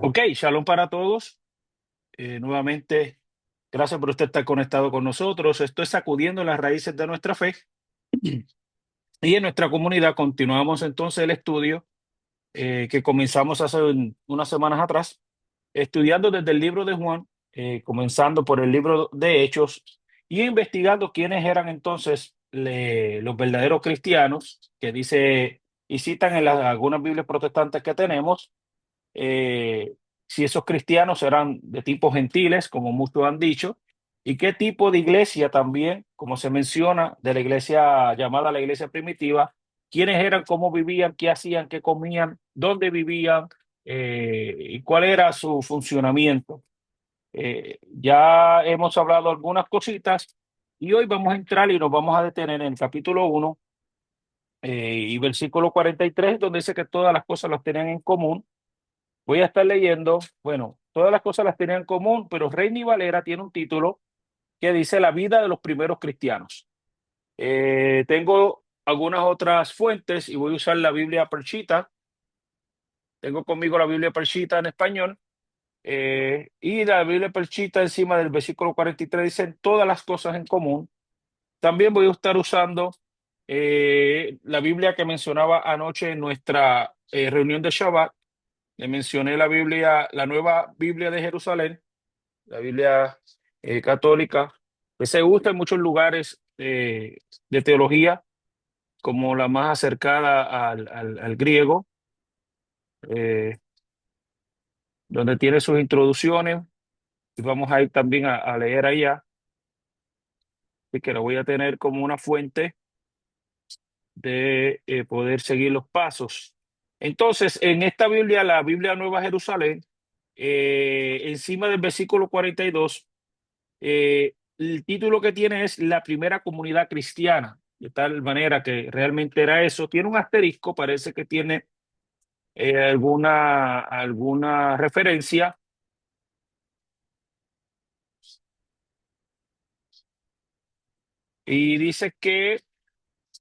Ok, shalom para todos. Nuevamente, gracias por usted estar conectado con nosotros. Esto es Sacudiendo las Raíces de Nuestra Fe. Y en nuestra comunidad continuamos entonces el estudio que comenzamos hace unas semanas atrás, estudiando desde el libro de Juan, comenzando por el libro de Hechos y investigando quiénes eran entonces los verdaderos cristianos que dice y citan en algunas Biblias protestantes que tenemos, eh, si esos cristianos eran de tipo gentiles, como muchos han dicho, y qué tipo de iglesia también, como se menciona, de la iglesia llamada la iglesia primitiva, quiénes eran, cómo vivían, qué hacían, qué comían, dónde vivían, y cuál era su funcionamiento. Ya hemos hablado algunas cositas y hoy vamos a entrar y nos vamos a detener en el capítulo 1 y versículo 43, donde dice que todas las cosas las tenían en común. Voy a estar leyendo, bueno, todas las cosas las tenían en común, pero Reina y Valera tiene un título que dice La vida de los primeros cristianos. Tengo algunas otras fuentes y voy a usar la Biblia Perchita. Tengo conmigo la Biblia Perchita en español, y la Biblia Perchita encima del versículo 43 dice todas las cosas en común. También voy a estar usando la Biblia que mencionaba anoche en nuestra reunión de Shabbat. Le mencioné la Biblia, la nueva Biblia de Jerusalén, la Biblia católica, que se usa en muchos lugares de teología, como la más acercada al griego, eh, donde tiene sus introducciones, y vamos a ir también a leer allá, y que la voy a tener como una fuente de poder seguir los pasos. Entonces, en esta Biblia, la Biblia Nueva Jerusalén, encima del versículo 42, el título que tiene es La primera comunidad cristiana, de tal manera que realmente era eso. Tiene un asterisco, parece que tiene alguna referencia, y dice que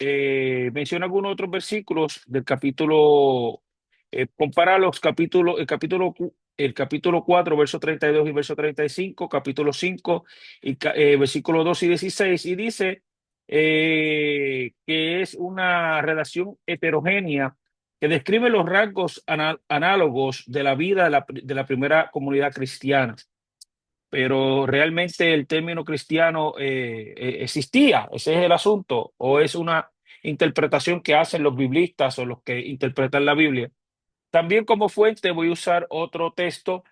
menciona algunos otros versículos del capítulo, compara los capítulos, el capítulo 4 verso 32 y verso 35, capítulo 5 y versículo 2 y 16, y dice que es una relación heterogénea que describe los rasgos análogos de la vida de la primera comunidad cristiana, pero realmente el término cristiano existía, ese es el asunto, o es una interpretación que hacen los biblistas o los que interpretan la Biblia. También como fuente voy a usar otro texto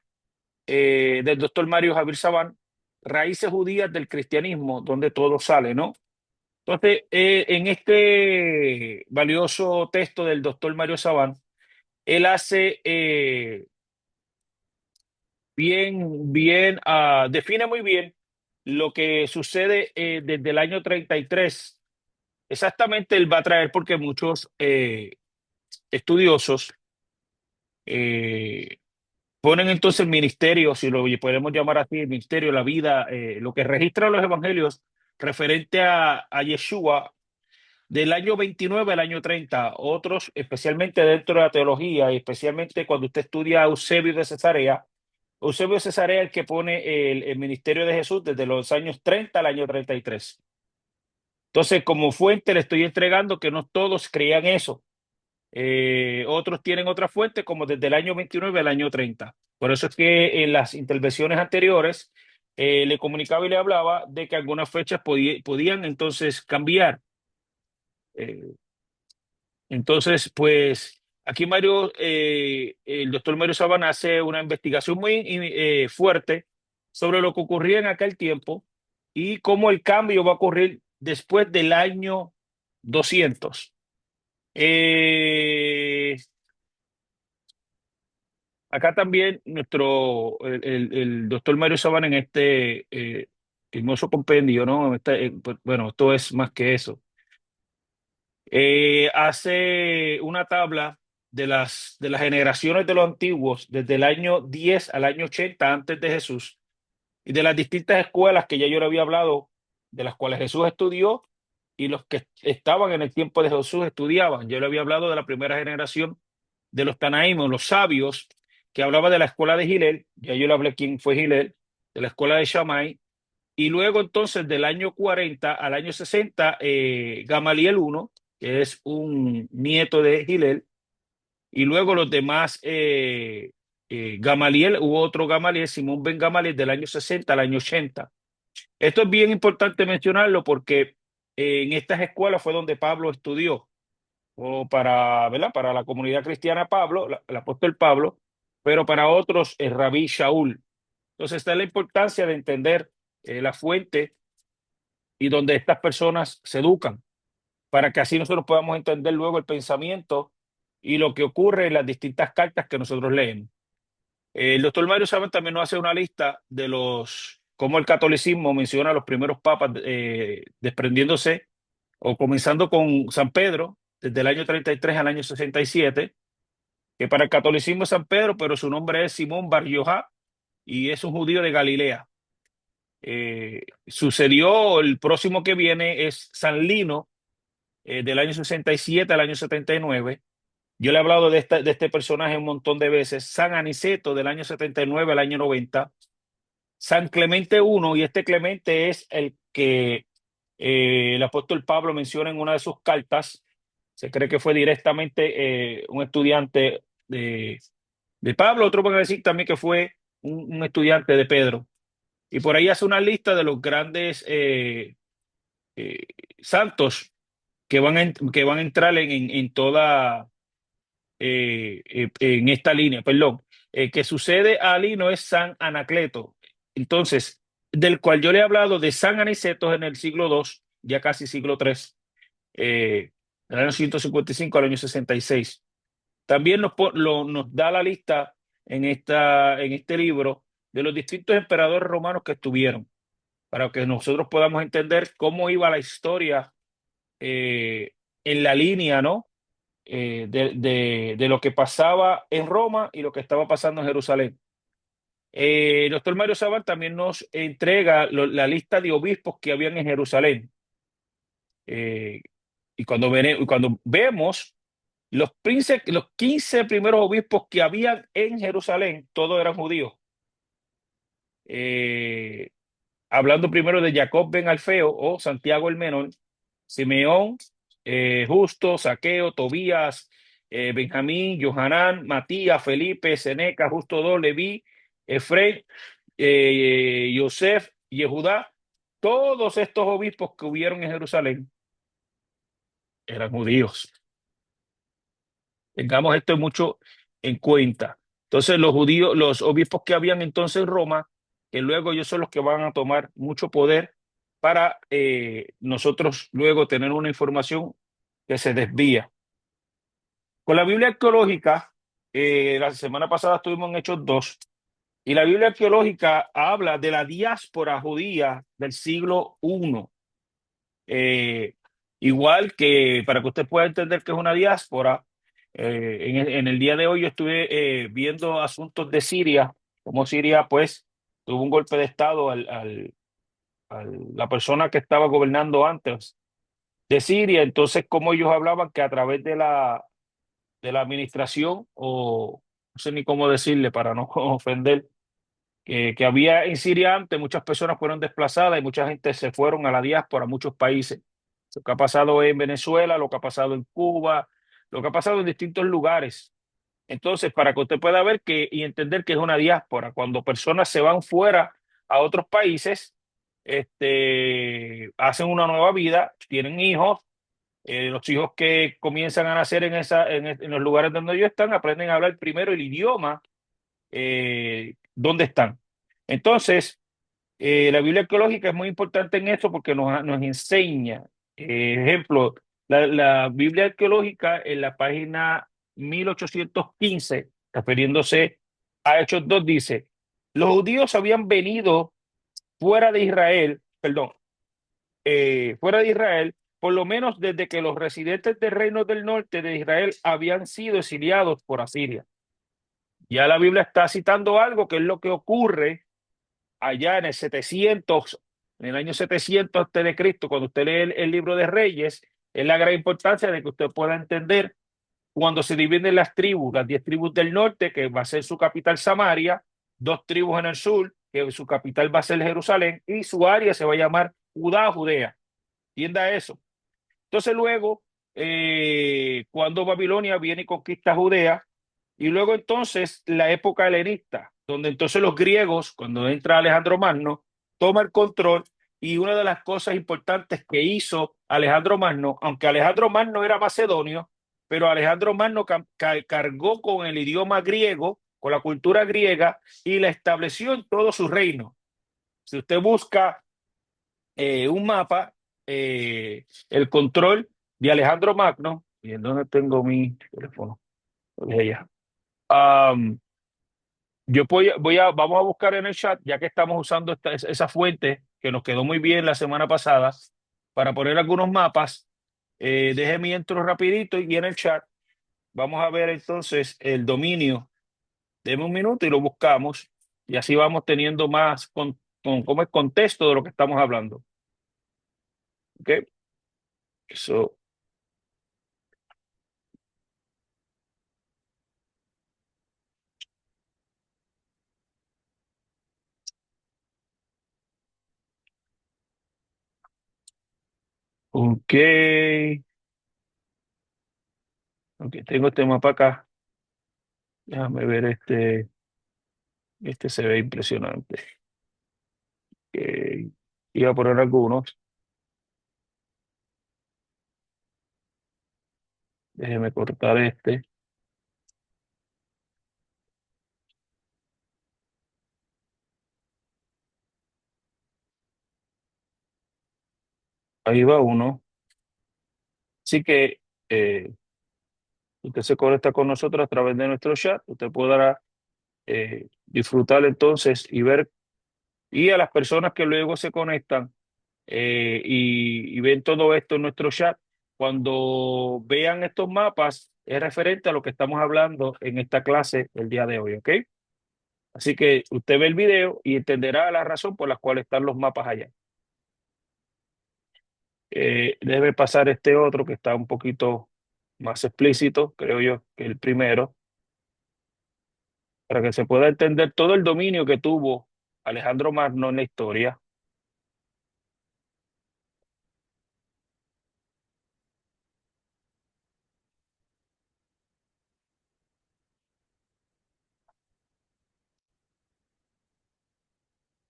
del doctor Mario Javier Sabán, Raíces Judías del Cristianismo, donde todo sale, ¿no? Entonces, en este valioso texto del doctor Mario Sabán, él hace define muy bien lo que sucede desde el año 33. Exactamente él va a traer, porque muchos estudiosos eh, ponen entonces el ministerio, si lo podemos llamar así, el ministerio, la vida, lo que registran los evangelios referente a Yeshua del año 29 al año 30. Otros, especialmente dentro de la teología, y especialmente cuando usted estudia a Eusebio de Cesarea. Eusebio de Cesarea es el que pone el ministerio de Jesús desde los años 30 al año 33. Entonces, como fuente le estoy entregando que no todos creían eso. Otros tienen otra fuente, como desde el año 29 al año 30. Por eso es que en las intervenciones anteriores le comunicaba y le hablaba de que algunas fechas podían entonces cambiar. Eh, entonces, pues aquí el doctor Mario Sabana hace una investigación muy fuerte sobre lo que ocurría en aquel tiempo y cómo el cambio va a ocurrir después del año 200. Eh, Acá también el doctor Mario Sabana en este hermoso compendio, ¿no? Pues, bueno, esto es más que eso. Hace una tabla de las generaciones de los antiguos, desde el año 10 al año 80 antes de Jesús, y de las distintas escuelas que ya yo le había hablado, de las cuales Jesús estudió y los que estaban en el tiempo de Jesús estudiaban. Yo le había hablado de la primera generación de los Tanaímos, los sabios, que hablaba de la escuela de Gilel, ya yo le hablé quién fue Gilel, de la escuela de Shammai, y luego entonces del año 40 al año 60, Gamaliel I, que es un nieto de Gilel, y luego los demás, Gamaliel, hubo otro Gamaliel, Simón ben Gamaliel, del año 60 al año 80. Esto es bien importante mencionarlo porque en estas escuelas fue donde Pablo estudió, o para, ¿verdad? Para la comunidad cristiana Pablo, el apóstol Pablo, pero para otros el rabí Shaul. Entonces está la importancia de entender la fuente y donde estas personas se educan, para que así nosotros podamos entender luego el pensamiento y lo que ocurre en las distintas cartas que nosotros leemos. El doctor Mario Saban también nos hace una lista de cómo el catolicismo menciona a los primeros papas, desprendiéndose o comenzando con San Pedro, desde el año 33 al año 67, que para el catolicismo es San Pedro, pero su nombre es Simón Bar Yohá y es un judío de Galilea. Sucedió, el próximo que viene es San Lino, del año 67 al año 79. Yo le he hablado de este personaje un montón de veces. San Aniceto, del año 79 al año 90. San Clemente I, y este Clemente es el que el apóstol Pablo menciona en una de sus cartas. Se cree que fue directamente un estudiante de Pablo. Otros van a decir también que fue un estudiante de Pedro. Y por ahí hace una lista de los grandes eh, santos que van a entrar en toda en esta línea, perdón. El que sucede a Lino es San Anacleto. Entonces, del cual yo le he hablado de San Aniceto en el siglo II, ya casi siglo III, del año 155 al año 66. También nos da la lista en este libro de los distintos emperadores romanos que estuvieron, para que nosotros podamos entender cómo iba la historia eh, en la línea, ¿no? De lo que pasaba en Roma y lo que estaba pasando en Jerusalén. El doctor Mario Sabal también nos entrega la lista de obispos que habían en Jerusalén. Eh, cuando vemos los 15 primeros obispos que habían en Jerusalén, todos eran judíos. Eh, Hablando primero de Jacob ben Alfeo o Santiago el Menor, Simeón, Justo, Zaqueo, Tobías, Benjamín, Johanán, Matías, Felipe, Seneca, Justo II, Leví, Efrén, Yosef, Yehudá. Todos estos obispos que hubieron en Jerusalén eran judíos. Tengamos esto mucho en cuenta. Entonces, los judíos, los obispos que habían entonces en Roma, que luego ellos son los que van a tomar mucho poder para nosotros luego tener una información que se desvía. Con la Biblia arqueológica, la semana pasada estuvimos en Hechos 2, y la Biblia arqueológica habla de la diáspora judía del siglo I. Eh, Igual que para que usted pueda entender que es una diáspora, en el día de hoy yo estuve viendo asuntos de Siria, como Siria pues tuvo un golpe de estado a la persona que estaba gobernando antes de Siria. Entonces como ellos hablaban que a través de la administración, o no sé ni cómo decirle para no ofender, que había en Siria antes, muchas personas fueron desplazadas y mucha gente se fueron a la diáspora a muchos países. Lo que ha pasado en Venezuela, lo que ha pasado en Cuba, lo que ha pasado en distintos lugares. Entonces, para que usted pueda ver y entender que es una diáspora, cuando personas se van fuera a otros países, hacen una nueva vida, tienen hijos, los hijos que comienzan a nacer en los lugares donde ellos están, aprenden a hablar primero el idioma donde están. Entonces, la Biblia arqueológica es muy importante en eso porque nos enseña, ejemplo, la Biblia arqueológica en la página 1815, refiriéndose a Hechos 2, dice: los judíos habían venido fuera de Israel, perdón, fuera de Israel, por lo menos desde que los residentes del reino del norte de Israel habían sido exiliados por Asiria. Ya la Biblia está citando algo que es lo que ocurre allá en el año 700 antes de Cristo. Cuando usted lee el libro de Reyes, es la gran importancia de que usted pueda entender cuando se dividen las tribus, las 10 tribus del norte, que va a ser su capital Samaria, 2 tribus en el sur, que su capital va a ser Jerusalén, y su área se va a llamar Judá, Judea. Entienda eso. Entonces luego, cuando Babilonia viene y conquista Judea, y luego entonces la época helenista, donde entonces los griegos, cuando entra Alejandro Magno, toma el control, y una de las cosas importantes que hizo Alejandro Magno, aunque Alejandro Magno era macedonio, pero Alejandro Magno cargó con el idioma griego, con la cultura griega, y la estableció en todo su reino. Si usted busca un mapa, el control de Alejandro Magno, y en dónde tengo mi teléfono, lo dejé allá. Yo vamos a buscar en el chat, ya que estamos usando esa fuente que nos quedó muy bien la semana pasada, para poner algunos mapas. Déjeme entro rapidito y en el chat vamos a ver entonces el dominio. Deme un minuto y lo buscamos, y así vamos teniendo más como el contexto de lo que estamos hablando. ¿Ok? Eso. Ok. Ok, tengo este mapa acá. Déjame ver este. Este se ve impresionante. Ok. Iba a poner algunos. Déjeme cortar este. Ahí va uno. Así que eh, usted se conecta con nosotros a través de nuestro chat. Usted podrá disfrutar entonces y ver. Y a las personas que luego se conectan y ven todo esto en nuestro chat, cuando vean estos mapas, es referente a lo que estamos hablando en esta clase el día de hoy, ¿ok? Así que usted ve el video y entenderá la razón por la cual están los mapas allá. Debe pasar este otro que está un poquito más explícito, creo yo, que el primero, para que se pueda entender todo el dominio que tuvo Alejandro Magno en la historia.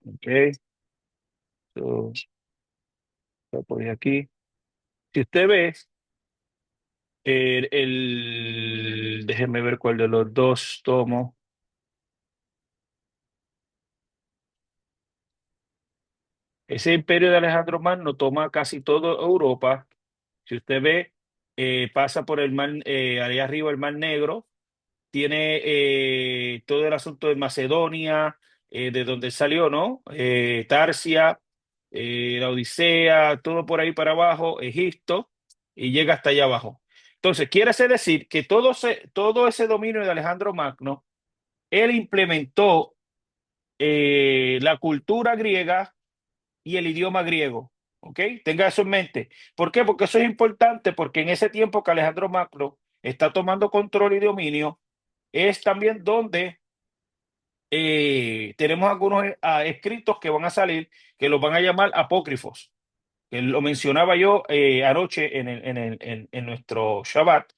Ok, so, lo pongo aquí. Si usted ve déjeme ver cuál de los dos tomo. Ese imperio de Alejandro Magno toma casi toda Europa. Si usted ve, pasa por el mar, allá arriba el Mar Negro, tiene todo el asunto de Macedonia, de donde salió, ¿no? Tarsia, la Odisea, todo por ahí para abajo, Egipto, y llega hasta allá abajo. Entonces, quiere decir que todo ese dominio de Alejandro Magno, él implementó la cultura griega y el idioma griego. ¿Ok? Tenga eso en mente. ¿Por qué? Porque eso es importante, porque en ese tiempo que Alejandro Magno está tomando control y dominio, es también donde tenemos algunos escritos que van a salir, que los van a llamar apócrifos, que lo mencionaba yo anoche en nuestro Shabbat,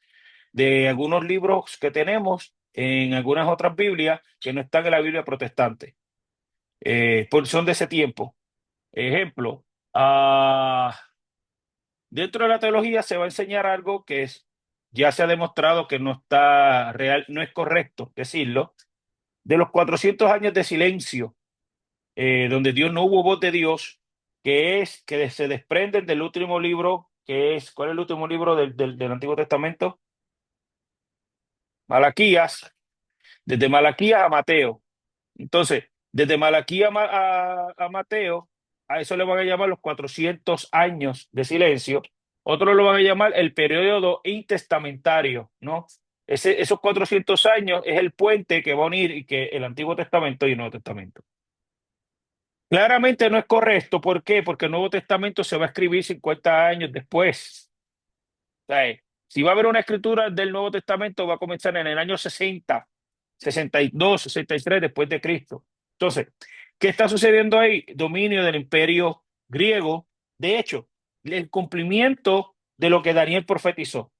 de algunos libros que tenemos en algunas otras Biblias que no están en la Biblia protestante, son de ese tiempo. Ejemplo, dentro de la teología se va a enseñar algo que ya se ha demostrado que no está real, no es correcto decirlo, de los 400 años de silencio, donde Dios no hubo voz de Dios, que es que se desprenden del último libro, que es, ¿cuál es el último libro del Antiguo Testamento? Malaquías, desde Malaquías a Mateo. Entonces, desde Malaquías a Mateo, a eso le van a llamar los 400 años de silencio. Otros lo van a llamar el periodo intestamentario, ¿no? Esos 400 años es el puente que va a unir y que el Antiguo Testamento y el Nuevo Testamento. Claramente no es correcto. ¿Por qué? Porque el Nuevo Testamento se va a escribir 50 años después. ¿Sabes? Si va a haber una escritura del Nuevo Testamento, va a comenzar en el año 60, 62, 63 después de Cristo. Entonces, ¿qué está sucediendo ahí? Dominio del imperio griego. De hecho, el cumplimiento de lo que Daniel profetizó.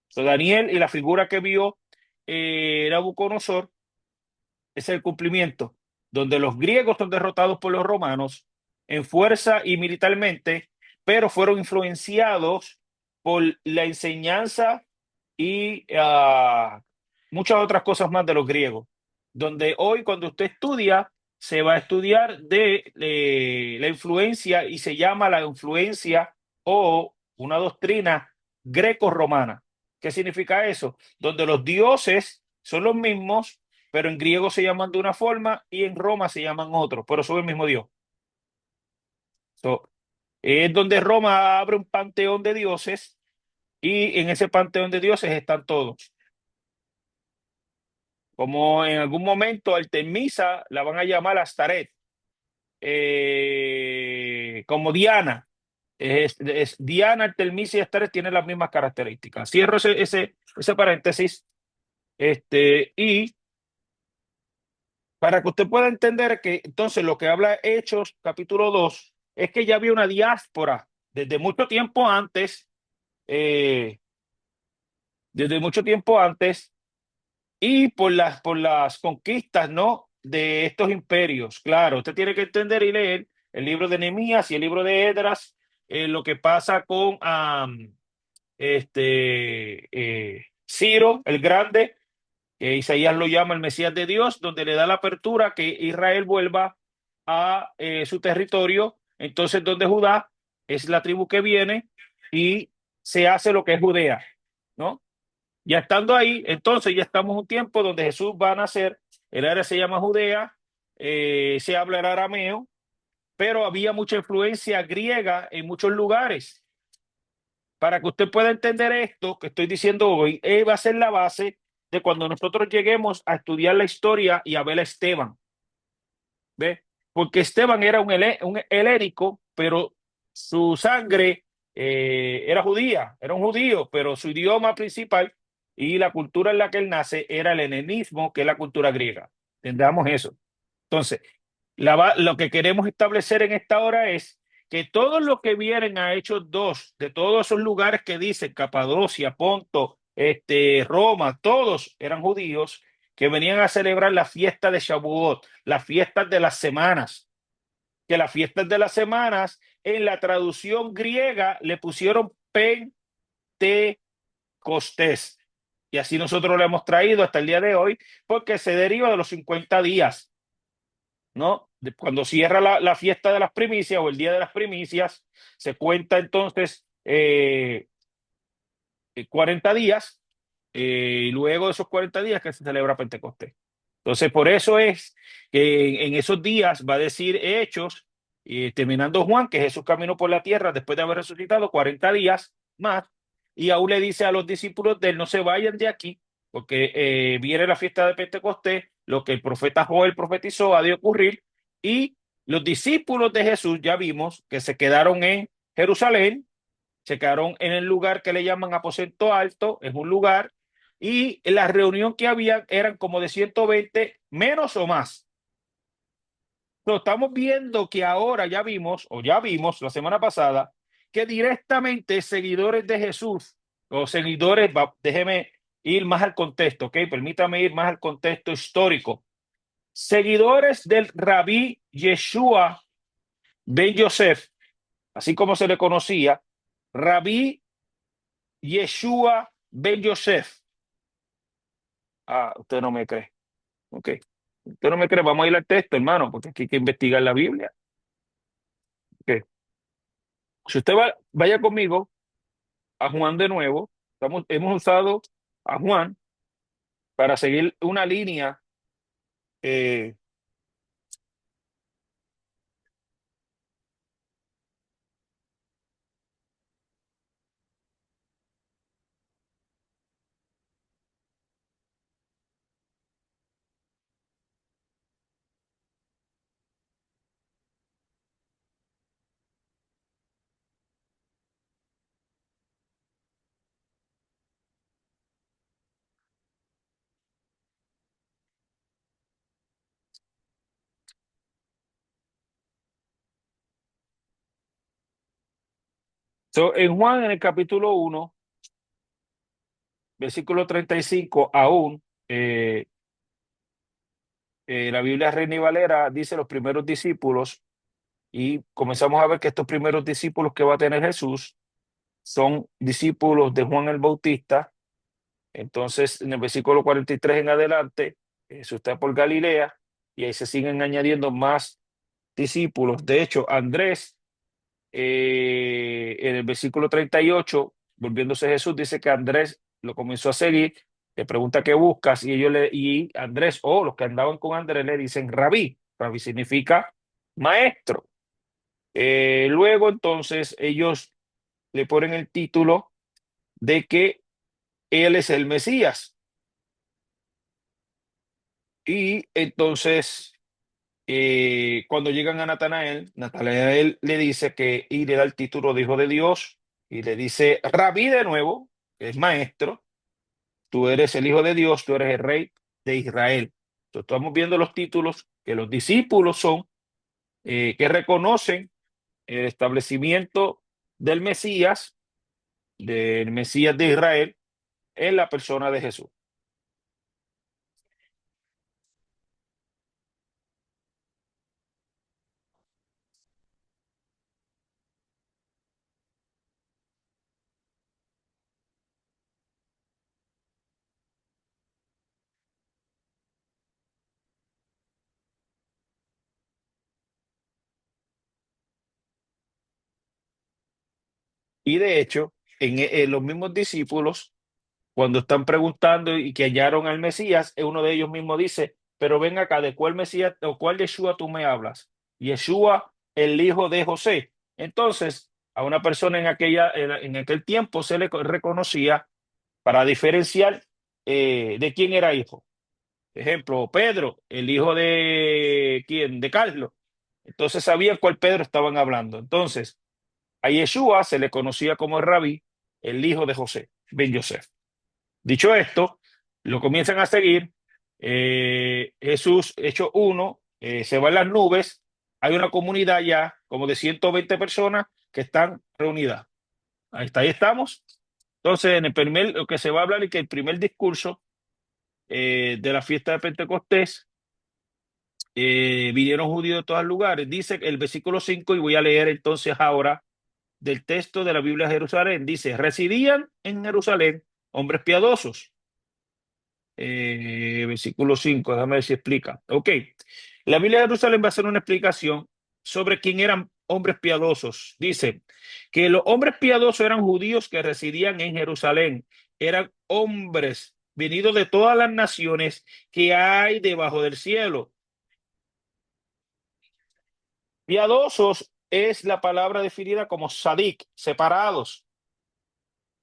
So, Daniel y la figura que vio Nabucodonosor es el cumplimiento, donde los griegos son derrotados por los romanos en fuerza y militarmente, pero fueron influenciados por la enseñanza y muchas otras cosas más de los griegos, donde hoy cuando usted estudia, se va a estudiar de la influencia y se llama la influencia o una doctrina greco-romana. ¿Qué significa eso? Donde los dioses son los mismos, pero en griego se llaman de una forma y en Roma se llaman otro, pero son el mismo Dios. So, es donde Roma abre un panteón de dioses y en ese panteón de dioses están todos. Como en algún momento Artemisa la van a llamar Astaret, como Diana. Diana, Artemisa y Astaret tienen las mismas características. Cierro ese paréntesis. Y para que usted pueda entender que entonces lo que habla Hechos capítulo 2 es que ya había una diáspora eh, desde mucho tiempo antes y por las conquistas, ¿no? De estos imperios. Claro, usted tiene que entender y leer el libro de Nehemías y el libro de Esdras, lo que pasa con Ciro el Grande, que Isaías lo llama el Mesías de Dios, donde le da la apertura que Israel vuelva a su territorio. Entonces, donde Judá es la tribu que viene y se hace lo que es Judea, ¿no? Ya estando ahí, entonces ya estamos en un tiempo donde Jesús va a nacer, el área se llama Judea, se habla el arameo, pero había mucha influencia griega en muchos lugares. Para que usted pueda entender esto que estoy diciendo hoy, va a ser la base de cuando nosotros lleguemos a estudiar la historia y a ver a Esteban. ¿Ve? Porque Esteban era un helénico, pero su sangre era judía, era un judío, pero su idioma principal y la cultura en la que él nace era el helenismo, que es la cultura griega. Entendamos eso. Entonces, lo que queremos establecer en esta hora es que todos los que vienen a Hechos 2, de todos esos lugares que dicen Capadocia, Ponto, Roma, todos eran judíos que venían a celebrar la fiesta de Shavuot, las fiestas de las semanas, que las fiestas de las semanas en la traducción griega le pusieron Pentecostés. Y así nosotros lo hemos traído hasta el día de hoy porque se deriva de los 50 días, ¿no? Cuando cierra la fiesta de las primicias o el día de las primicias, se cuenta entonces 40 días y luego de esos 40 días que se celebra Pentecostés. Entonces, por eso es que en esos días va a decir Hechos, terminando Juan, que Jesús caminó por la tierra después de haber resucitado 40 días más, y aún le dice a los discípulos de él, no se vayan de aquí, porque viene la fiesta de Pentecostés, lo que el profeta Joel profetizó ha de ocurrir, y los discípulos de Jesús ya vimos que se quedaron en Jerusalén, se quedaron en el lugar que le llaman aposento alto, es un lugar, y la reunión que había eran como de 120 menos o más. Pero estamos viendo que ahora ya vimos la semana pasada, que directamente seguidores de Jesús, o seguidores, déjeme ir más al contexto, ¿ok? Permítame ir más al contexto histórico. Seguidores del rabí Yeshua ben Yosef, así como se le conocía, rabí Yeshua ben Yosef. Ah, usted no me cree. Ok. Usted no me cree. Vamos a ir al texto, hermano, porque aquí hay que investigar la Biblia. Ok. Si usted vaya conmigo a Juan de nuevo, hemos usado a Juan para seguir una línea. eh, En Juan, en el capítulo 1, versículo 35, aún, eh, la Biblia Reina y Valera dice los primeros discípulos, y comenzamos a ver que estos primeros discípulos que va a tener Jesús son discípulos de Juan el Bautista. Entonces, en el versículo 43 en adelante, Jesús está por Galilea y ahí se siguen añadiendo más discípulos. De hecho, Andrés, en el versículo 38, volviéndose Jesús, dice que Andrés lo comenzó a seguir, le pregunta qué buscas y Andrés o los que andaban con Andrés le dicen rabí. Rabí significa maestro. Luego entonces ellos le ponen el título de que él es el Mesías. Y entonces, cuando llegan a Natanael, Natanael le dice que y le da el título de hijo de Dios y le dice rabí de nuevo, que es maestro, tú eres el hijo de Dios, tú eres el rey de Israel. Entonces, estamos viendo los títulos que los discípulos son, que reconocen el establecimiento del Mesías de Israel, en la persona de Jesús. Y de hecho, en los mismos discípulos, cuando están preguntando y que hallaron al Mesías, uno de ellos mismo dice, pero ven acá, ¿de cuál Mesías o cuál Yeshua tú me hablas? Yeshua, el hijo de José. Entonces, a una persona en aquel tiempo se le reconocía para diferenciar de quién era hijo. Ejemplo, Pedro, el hijo de quién, de Carlos. Entonces sabían cuál Pedro estaban hablando. Entonces, a Yeshua se le conocía como el rabí, el hijo de José, Ben Yosef. Dicho esto, lo comienzan a seguir. Jesús, hecho uno, se va en las nubes. Hay una comunidad ya como de 120 personas que están reunidas. Ahí estamos. Entonces, lo que se va a hablar es que el primer discurso de la fiesta de Pentecostés, vinieron judíos de todos lugares. Dice el versículo 5 y voy a leer entonces ahora del texto de la Biblia de Jerusalén. Dice, residían en Jerusalén hombres piadosos. Versículo 5, déjame ver si explica. Ok, la Biblia de Jerusalén va a hacer una explicación sobre quién eran hombres piadosos. Dice que los hombres piadosos eran judíos que residían en Jerusalén. Eran hombres venidos de todas las naciones que hay debajo del cielo. Piadosos es la palabra definida como sadik, separados,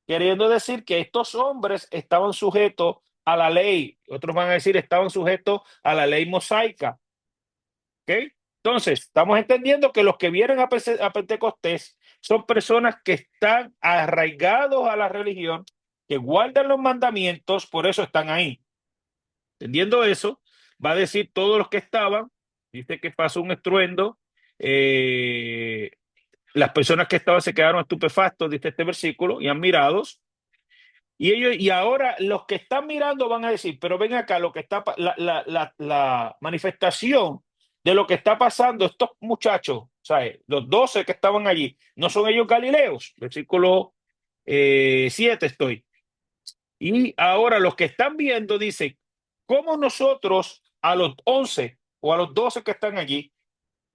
queriendo decir que estos hombres estaban sujetos a la ley. Otros van a decir estaban sujetos a la ley mosaica. ¿Ok? Entonces, estamos entendiendo que los que vienen a Pentecostés son personas que están arraigados a la religión, que guardan los mandamientos, por eso están ahí. Entendiendo eso, va a decir todos los que estaban, dice que pasó un estruendo, eh, las personas que estaban se quedaron estupefactos, dice este versículo, y admirados. Y ahora los que están mirando van a decir, pero ven acá, lo que está, la manifestación de lo que está pasando, estos muchachos, ¿sabes? Los 12 que estaban allí, ¿no son ellos galileos? Versículo 7 estoy. Y ahora los que están viendo dicen, ¿cómo nosotros a los 11 o a los 12 que están allí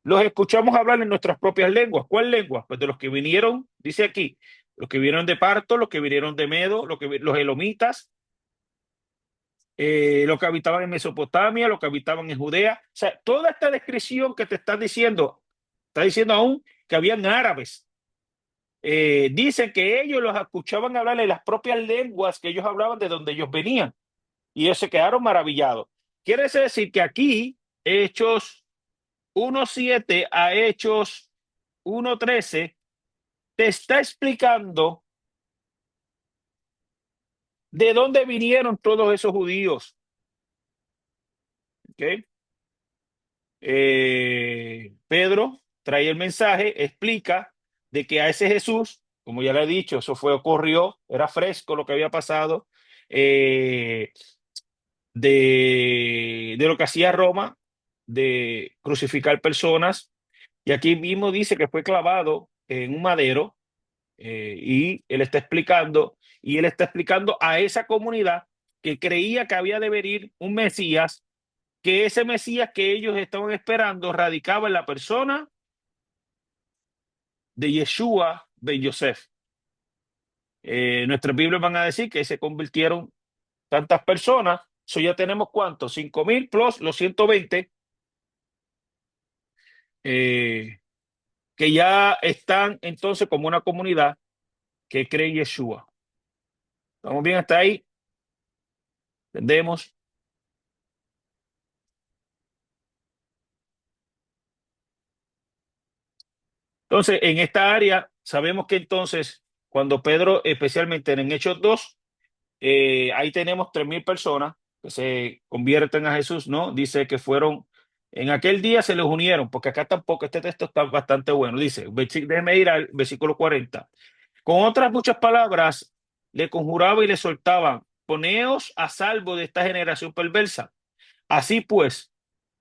los escuchamos hablar en nuestras propias lenguas? ¿Cuál lengua? Pues de los que vinieron, dice aquí, los que vinieron de Parto, los que vinieron de Medo, los elomitas, los que habitaban en Mesopotamia, los que habitaban en Judea. O sea, toda esta descripción que te están diciendo, está diciendo aún que habían árabes. Dicen que ellos los escuchaban hablar en las propias lenguas que ellos hablaban de donde ellos venían. Y ellos se quedaron maravillados. Quiere decir que aquí, Hechos 1:7 a Hechos 1:13, te está explicando de dónde vinieron todos esos judíos. ¿Okay? Pedro trae el mensaje, explica de que a ese Jesús, como ya le he dicho, ocurrió, era fresco lo que había pasado eh, de lo que hacía Roma, de crucificar personas. Y aquí mismo dice que fue clavado en un madero y él está explicando a esa comunidad que creía que había de venir un Mesías, que ese Mesías que ellos estaban esperando radicaba en la persona de Yeshua ben Yosef. Nuestras Biblias van a decir que se convirtieron tantas personas. So ya tenemos cuántos, 5,000 plus los 120 que ya están entonces como una comunidad que cree en Yeshua. ¿Estamos bien hasta ahí? ¿Entendemos? Entonces, en esta área, sabemos que entonces, cuando Pedro, especialmente en Hechos 2, ahí tenemos 3,000 personas que se convierten a Jesús, ¿no? Dice que fueron, en aquel día se les unieron, porque acá tampoco, este texto está bastante bueno. Dice, déjeme ir al versículo 40. Con otras muchas palabras, le conjuraba y le soltaban, poneos a salvo de esta generación perversa. Así pues,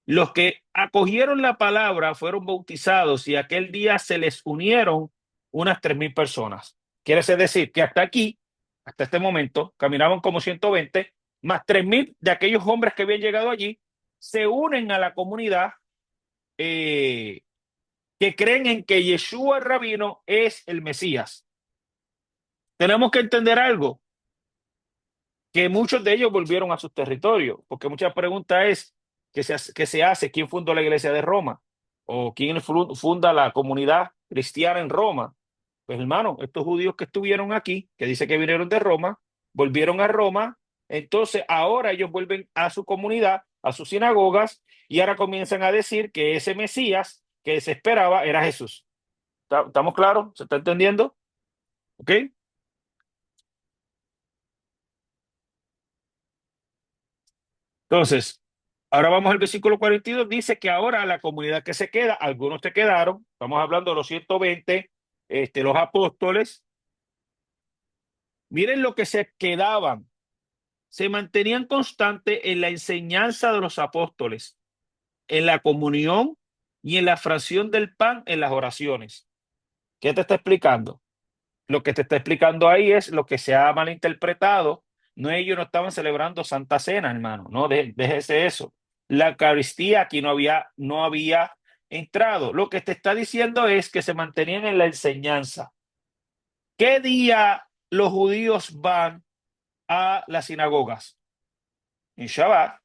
los que acogieron la palabra fueron bautizados y aquel día se les unieron unas 3,000 personas. Quiere decir que hasta aquí, hasta este momento, caminaban como 120, más 3,000 de aquellos hombres que habían llegado allí, se unen a la comunidad eh, que creen en que Yeshua el Rabino es el Mesías. Tenemos que entender algo, que muchos de ellos volvieron a sus territorios, porque muchas preguntas es, ¿qué se hace? ¿Quién fundó la iglesia de Roma? ¿O quién funda la comunidad cristiana en Roma? Pues hermano, estos judíos que estuvieron aquí, que dice que vinieron de Roma, volvieron a Roma, entonces ahora ellos vuelven a su comunidad, a sus sinagogas, y ahora comienzan a decir que ese Mesías que se esperaba era Jesús. ¿Estamos claros? ¿Se está entendiendo? ¿Ok? Entonces, ahora vamos al versículo 42. Dice que ahora la comunidad que se queda, algunos se quedaron, estamos hablando de los 120, los apóstoles, miren lo que se quedaban, se mantenían constantes en la enseñanza de los apóstoles, en la comunión y en la fracción del pan en las oraciones. ¿Qué te está explicando? Lo que te está explicando ahí es lo que se ha malinterpretado. No, ellos no estaban celebrando Santa Cena, hermano. No, déjese eso. La Eucaristía aquí no había entrado. Lo que te está diciendo es que se mantenían en la enseñanza. ¿Qué día los judíos van a las sinagogas? En Shabbat.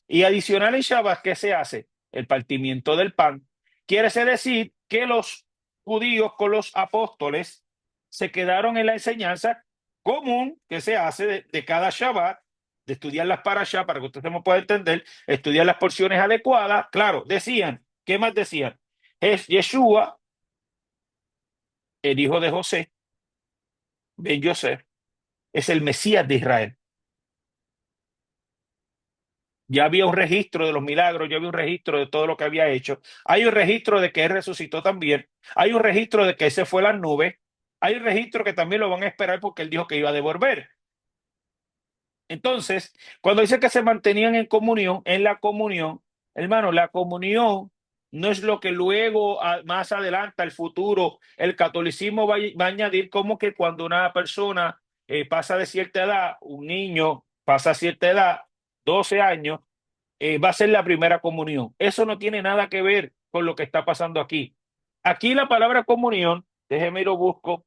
Y adicional en Shabbat, ¿qué se hace? El partimiento del pan. Quiere decir que los judíos con los apóstoles se quedaron en la enseñanza común que se hace de cada Shabbat, de estudiar las parashá para que usted se me pueda entender, estudiar las porciones adecuadas. Claro, decían, ¿qué más decían? Es Yeshua, el hijo de José, ben Yosef, es el Mesías de Israel. Ya había un registro de los milagros, ya había un registro de todo lo que había hecho. Hay un registro de que él resucitó también. Hay un registro de que ese fue las nubes. Hay un registro que también lo van a esperar porque él dijo que iba a devolver. Entonces, cuando dice que se mantenían en comunión, en la comunión, hermano, la comunión no es lo que luego, más adelante, al futuro, el catolicismo va a añadir como que cuando una persona pasa de cierta edad, un niño pasa a cierta edad, 12 años, va a ser la primera comunión. Eso no tiene nada que ver con lo que está pasando aquí. Aquí la palabra comunión, déjeme ir lo busco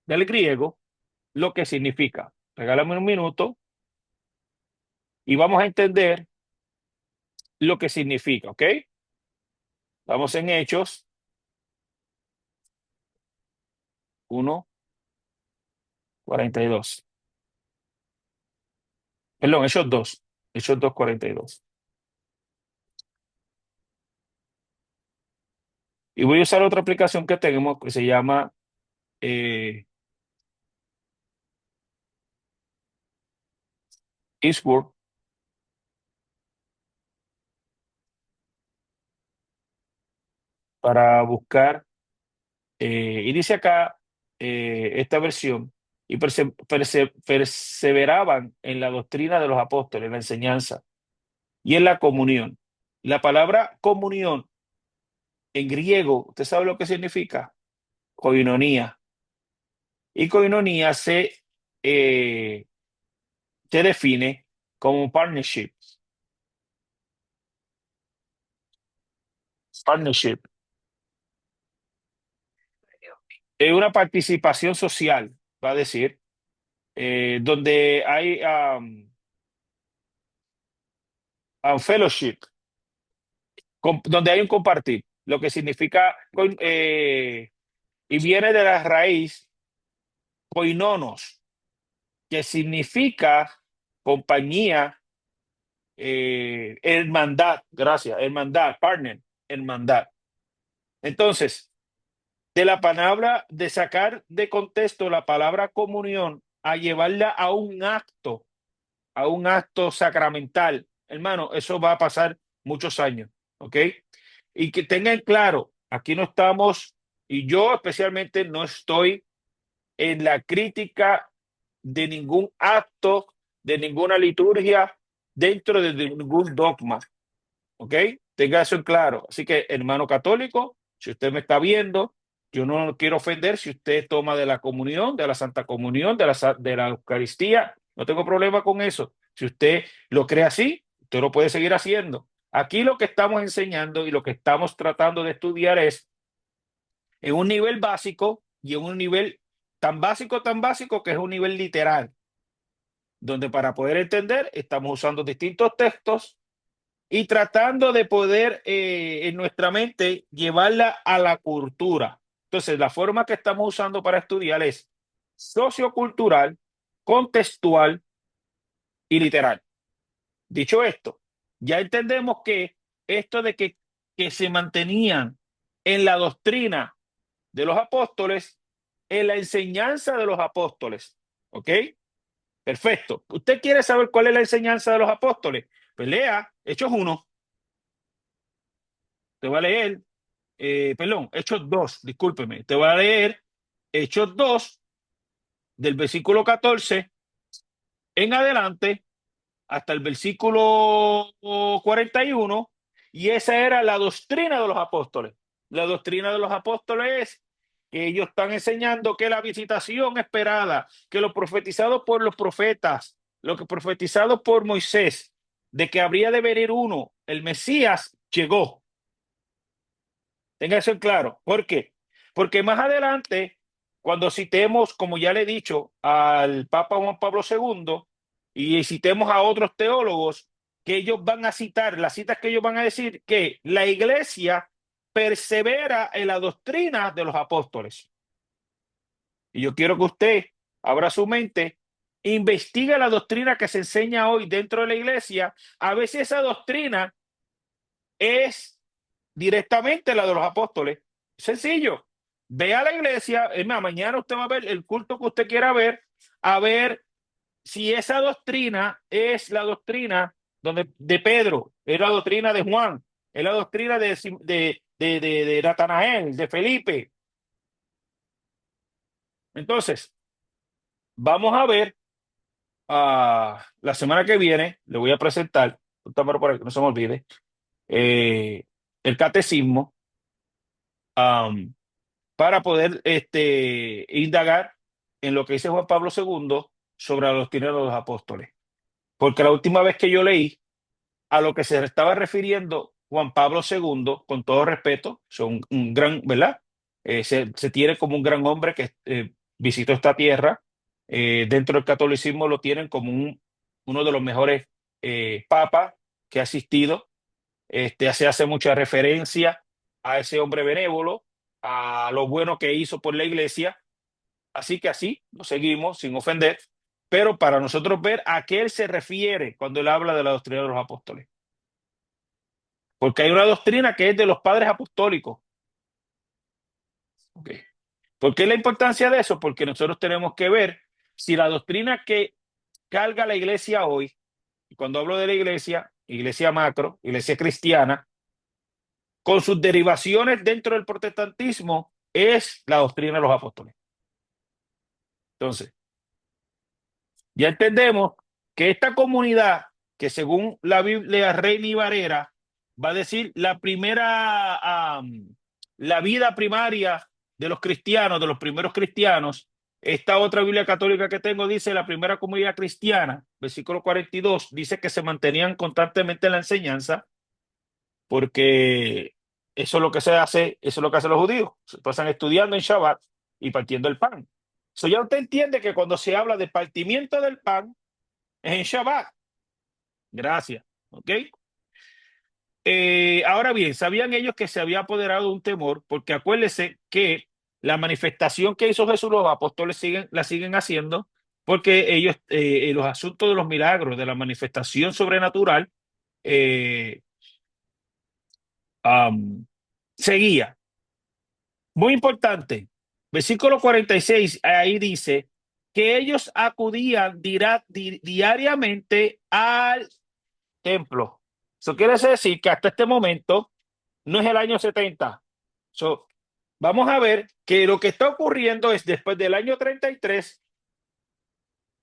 del griego, lo que significa. Regálame un minuto y vamos a entender lo que significa, ¿ok? Vamos en Hechos 1:42. Perdón, Hechos 2. Hechos 2:42. Y voy a usar otra aplicación que tenemos que se llama Eastwork para buscar. Y dice acá. esta versión, y perseveraban en la doctrina de los apóstoles, en la enseñanza y en la comunión. La palabra comunión en griego, ¿usted sabe lo que significa? Koinonía. Y koinonía eh, se define como partnership. Partnership es una participación social, va a decir, donde hay fellowship, donde hay un compartir, lo que significa, y viene de la raíz koinonos, que significa compañía, hermandad, gracias, hermandad, partner, hermandad. Entonces, de la palabra, de sacar de contexto la palabra comunión a llevarla a un acto sacramental, hermano, eso va a pasar muchos años, ¿ok? Y que tengan claro, aquí no estamos, y yo especialmente no estoy en la crítica de ningún acto, de ninguna liturgia, dentro de ningún dogma, ¿ok? Tenga eso en claro. Así que, hermano católico, si usted me está viendo, yo no lo quiero ofender si usted toma de la comunión, de la Santa Comunión, de la Eucaristía, no tengo problema con eso. Si usted lo cree así, usted lo puede seguir haciendo. Aquí lo que estamos enseñando y lo que estamos tratando de estudiar es en un nivel básico y en un nivel tan básico que es un nivel literal, donde para poder entender estamos usando distintos textos y tratando de poder en nuestra mente llevarla a la cultura. Entonces, la forma que estamos usando para estudiar es sociocultural, contextual y literal. Dicho esto, ya entendemos que esto de que se mantenían en la doctrina de los apóstoles, en la enseñanza de los apóstoles. ¿Ok? Perfecto. ¿Usted quiere saber cuál es la enseñanza de los apóstoles? Pues lea Hechos 1. Te voy a leer, perdón, Hechos 2, discúlpeme. Te voy a leer Hechos 2 del versículo 14 en adelante hasta el versículo 41, y esa era la doctrina de los apóstoles. La doctrina de los apóstoles es que ellos están enseñando que la visitación esperada, que lo profetizado por los profetas, lo que profetizado por Moisés, de que habría de venir uno, el Mesías, llegó. Tenga eso en claro. ¿Por qué? Porque más adelante, cuando citemos, como ya le he dicho, al Papa Juan Pablo II y citemos a otros teólogos, que ellos van a citar, las citas que ellos van a decir, que la iglesia persevera en la doctrina de los apóstoles. Y yo quiero que usted abra su mente, investigue la doctrina que se enseña hoy dentro de la iglesia, a ver si esa doctrina es directamente la de los apóstoles. Sencillo. Ve a la iglesia, es más, mañana usted va a ver el culto que usted quiera ver, a ver si esa doctrina es la doctrina de Pedro, es la doctrina de Juan, es la doctrina de Natanael, de Felipe. Entonces, vamos a ver la semana que viene, le voy a presentar, por ahí, que no se me olvide, eh, el catecismo. um, para poder indagar en lo que dice Juan Pablo II sobre la doctrina de los apóstoles. Porque la última vez que yo leí a lo que se estaba refiriendo Juan Pablo II, con todo respeto, son un gran, ¿verdad? Se tiene como un gran hombre que visitó esta tierra. Dentro del catolicismo lo tienen como uno de los mejores papas que ha asistido. Se hace mucha referencia a ese hombre benévolo, a lo bueno que hizo por la iglesia. Así que así lo seguimos sin ofender, pero para nosotros ver a qué él se refiere cuando él habla de la doctrina de los apóstoles. Porque hay una doctrina que es de los padres apostólicos. Okay. ¿Por qué la importancia de eso? Porque nosotros tenemos que ver si la doctrina que carga la iglesia hoy, y cuando hablo de la iglesia, iglesia macro, iglesia cristiana, con sus derivaciones dentro del protestantismo, es la doctrina de los apóstoles. Entonces, ya entendemos que esta comunidad, que según la Biblia Reina y Valera, va a decir la vida primaria de los cristianos, de los primeros cristianos. Esta otra Biblia católica que tengo dice la primera comunidad cristiana, versículo 42, dice que se mantenían constantemente en la enseñanza, porque eso es lo que se hace, eso es lo que hacen los judíos. Se pasan estudiando en Shabbat y partiendo el pan. Eso ya usted entiende que cuando se habla de partimiento del pan, es en Shabbat. Gracias. ¿Ok? Ahora bien, ¿sabían ellos que se había apoderado un temor? Porque acuérdense que la manifestación que hizo Jesús, los apóstoles la siguen haciendo, porque ellos, los asuntos de los milagros, de la manifestación sobrenatural, eh, am, seguía. Muy importante. Versículo 46, ahí dice que ellos acudían diariamente al templo. Eso quiere decir que hasta este momento no es el año 70. So, vamos a ver que lo que está ocurriendo es después del año 33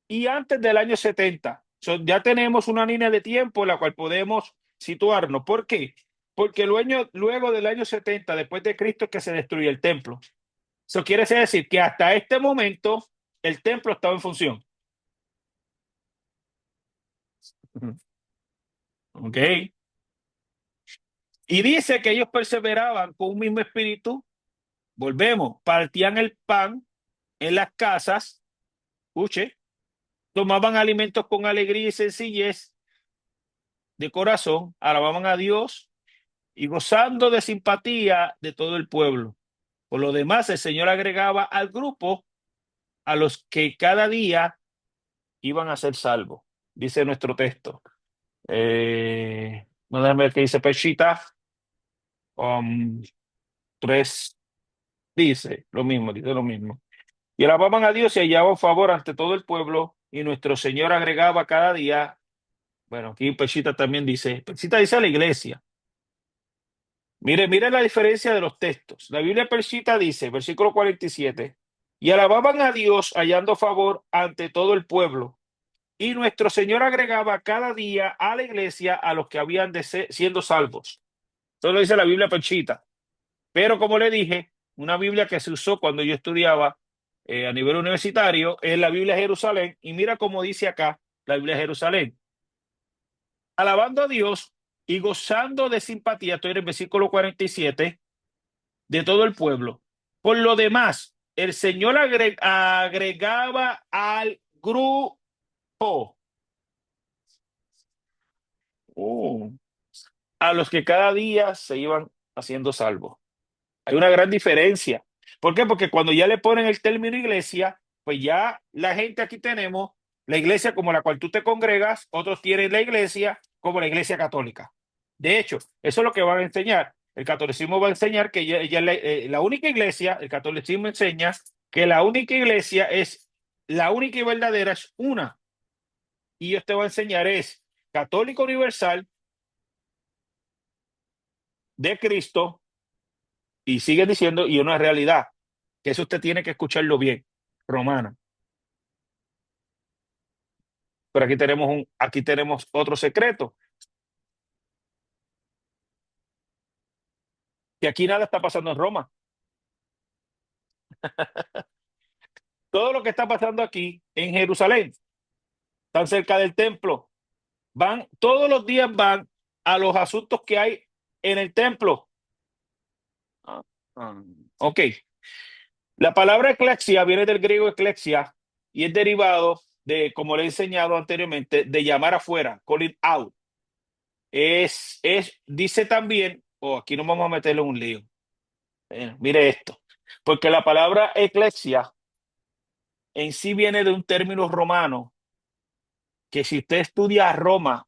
y antes del año 70. So, ya tenemos una línea de tiempo en la cual podemos situarnos. ¿Por qué? Porque luego del año 70, después de Cristo, es que se destruye el templo. Eso quiere decir que hasta este momento el templo estaba en función. ¿Ok? Y dice que ellos perseveraban con un mismo espíritu. Volvemos, partían el pan en las casas, escuche, tomaban alimentos con alegría y sencillez de corazón, alababan a Dios y gozando de simpatía de todo el pueblo. Por lo demás, el Señor agregaba al grupo a los que cada día iban a ser salvos, dice nuestro texto. Vamos a ver qué dice Peshita. 3 dice lo mismo. Y alababan a Dios y hallaban favor ante todo el pueblo, y nuestro Señor agregaba cada día. Bueno, aquí Peshita dice a la iglesia. Mire la diferencia de los textos. La Biblia Peshita dice, versículo 47, y alababan a Dios hallando favor ante todo el pueblo. Y nuestro Señor agregaba cada día a la iglesia a los que habían siendo salvos. Eso lo dice la Biblia Peshita. Pero como le dije, una Biblia que se usó cuando yo estudiaba a nivel universitario es la Biblia Jerusalén. Y mira cómo dice acá la Biblia Jerusalén. Alabando a Dios y gozando de simpatía, estoy en el versículo 47, de todo el pueblo. Por lo demás, el Señor agregaba al grupo uh, a los que cada día se iban haciendo salvos. Hay una gran diferencia. ¿Por qué? Porque cuando ya le ponen el término iglesia, pues ya la gente aquí tenemos la iglesia como la cual tú te congregas, otros tienen la iglesia como la iglesia católica. De hecho, eso es lo que van a enseñar. El catolicismo va a enseñar que ya la única iglesia, el catolicismo enseña que la única iglesia es, la única y verdadera es una. Y ellos te van a enseñar es católica universal de Cristo, y sigue diciendo, y una realidad, que eso usted tiene que escucharlo bien, romana. Pero aquí tenemos otro secreto, que aquí nada está pasando en Roma. Todo lo que está pasando aquí en Jerusalén, tan cerca del templo, todos los días van a los asuntos que hay en el templo. Ah, ah, ok. La palabra eclexia viene del griego eclexia y es derivado de, como le he enseñado anteriormente, de llamar afuera, calling out. Dice también, aquí nos vamos a meterle un lío. Mire esto, porque la palabra eclexia en sí viene de un término romano que si usted estudia Roma,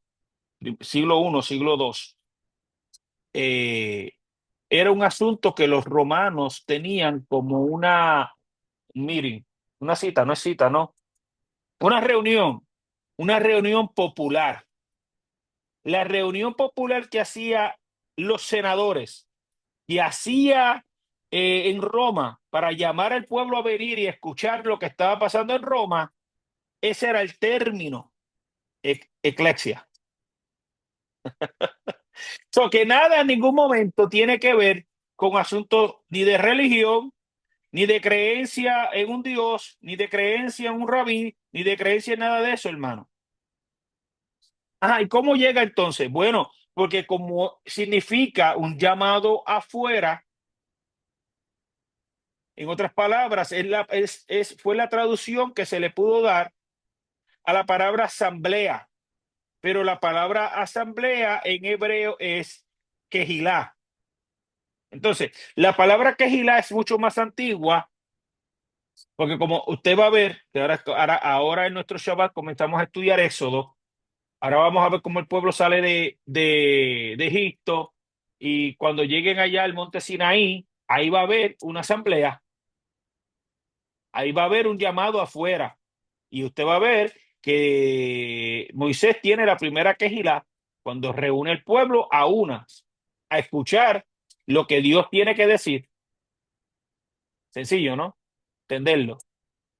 siglo I, siglo II, eh, era un asunto que los romanos tenían como una meeting, una cita, no es cita, no, una reunión popular. La reunión popular que hacía los senadores y hacía en Roma para llamar al pueblo a venir y escuchar lo que estaba pasando en Roma, ese era el término, eclesia. So, que nada en ningún momento tiene que ver con asuntos ni de religión, ni de creencia en un Dios, ni de creencia en un rabí, ni de creencia en nada de eso, hermano. Ajá, ¿y cómo llega entonces? Bueno, porque como significa un llamado afuera, en otras palabras, fue la traducción que se le pudo dar a la palabra asamblea, pero la palabra asamblea en hebreo es quejilá. Entonces, la palabra quejilá es mucho más antigua, porque como usted va a ver, que ahora en nuestro Shabbat comenzamos a estudiar Éxodo. Ahora vamos a ver cómo el pueblo sale de Egipto, y cuando lleguen allá al monte Sinaí, ahí va a haber una asamblea, ahí va a haber un llamado afuera, y usted va a ver que Moisés tiene la primera quejilá cuando reúne el pueblo a escuchar lo que Dios tiene que decir. Sencillo, ¿no? Entenderlo.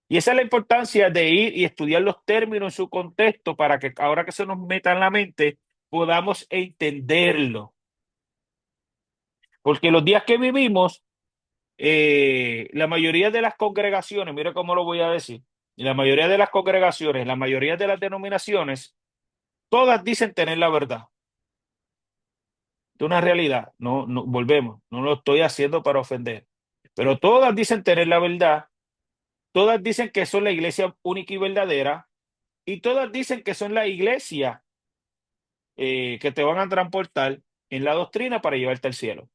Y esa es la importancia de ir y estudiar los términos en su contexto para que ahora que se nos meta en la mente podamos entenderlo. Porque los días que vivimos, la mayoría de las congregaciones, mire cómo lo voy a decir, la mayoría de las congregaciones, la mayoría de las denominaciones, todas dicen tener la verdad. De una realidad, no, no, volvemos, no lo estoy haciendo para ofender, pero todas dicen tener la verdad, todas dicen que son la iglesia única y verdadera, y todas dicen que son la iglesia que te van a transportar en la doctrina para llevarte al cielo.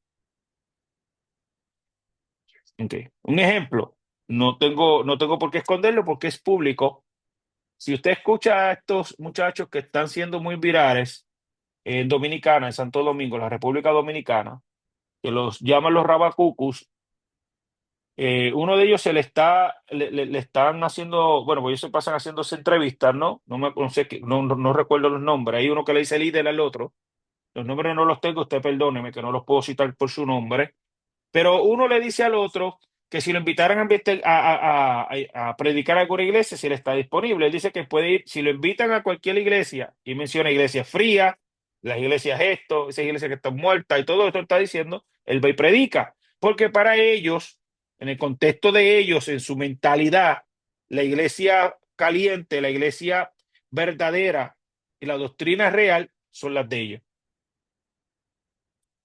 Okay. Un ejemplo, no tengo por qué esconderlo porque es público. Si usted escucha a estos muchachos que están siendo muy virales en Dominicana, en Santo Domingo, la República Dominicana, que los llaman los rabacucus, uno de ellos le están haciendo, bueno, pues ellos se pasan haciéndose entrevistas, ¿no? No sé, no recuerdo los nombres. Hay uno que le dice líder al otro. Los nombres no los tengo, usted perdóneme que no los puedo citar por su nombre. Pero uno le dice al otro que si lo invitaran a predicar a alguna iglesia, si él está disponible. Él dice que puede ir, si lo invitan a cualquier iglesia, y menciona iglesias frías, las iglesias esto, esas iglesias que están muertas y todo esto está diciendo, él va y predica. Porque para ellos, en el contexto de ellos, en su mentalidad, la iglesia caliente, la iglesia verdadera y la doctrina real son las de ellos.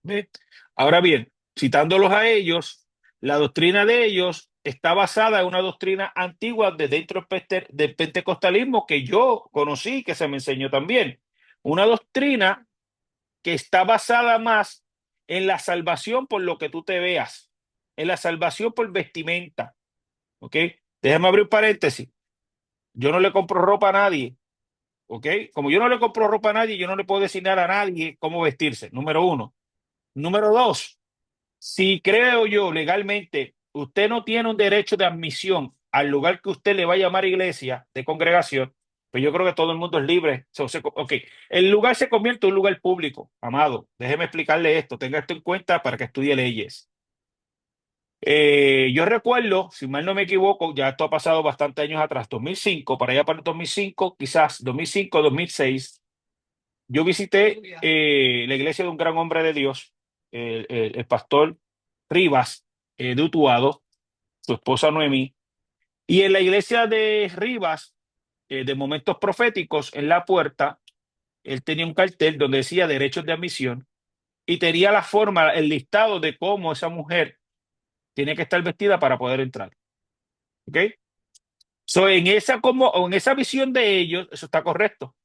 ¿Ve? Ahora bien, citándolos a ellos, la doctrina de ellos está basada en una doctrina antigua de dentro del pentecostalismo que yo conocí, que se me enseñó también. Una doctrina que está basada más en la salvación por lo que tú te veas, en la salvación por vestimenta. ¿Ok? Déjame abrir un paréntesis. Yo no le compro ropa a nadie. ¿Ok? Como yo no le compro ropa a nadie, yo no le puedo designar a nadie cómo vestirse. Número uno. Número dos. Si creo yo legalmente, usted no tiene un derecho de admisión al lugar que usted le va a llamar iglesia de congregación, pues yo creo que todo el mundo es libre. Ok, el lugar se convierte en un lugar público, amado. Déjeme explicarle esto, tenga esto en cuenta para que estudie leyes. Yo recuerdo, si mal no me equivoco, ya esto ha pasado bastantes años atrás, 2005, para allá para el 2005, quizás 2005, 2006, yo visité la iglesia de un gran hombre de Dios, el pastor Rivas, de Utuado, su esposa Noemí, y en la iglesia de Rivas, de Momentos Proféticos, en la puerta, él tenía un cartel donde decía derechos de admisión y tenía la forma, el listado de cómo esa mujer tiene que estar vestida para poder entrar. ¿Ok? So, en esa visión de ellos, eso está correcto.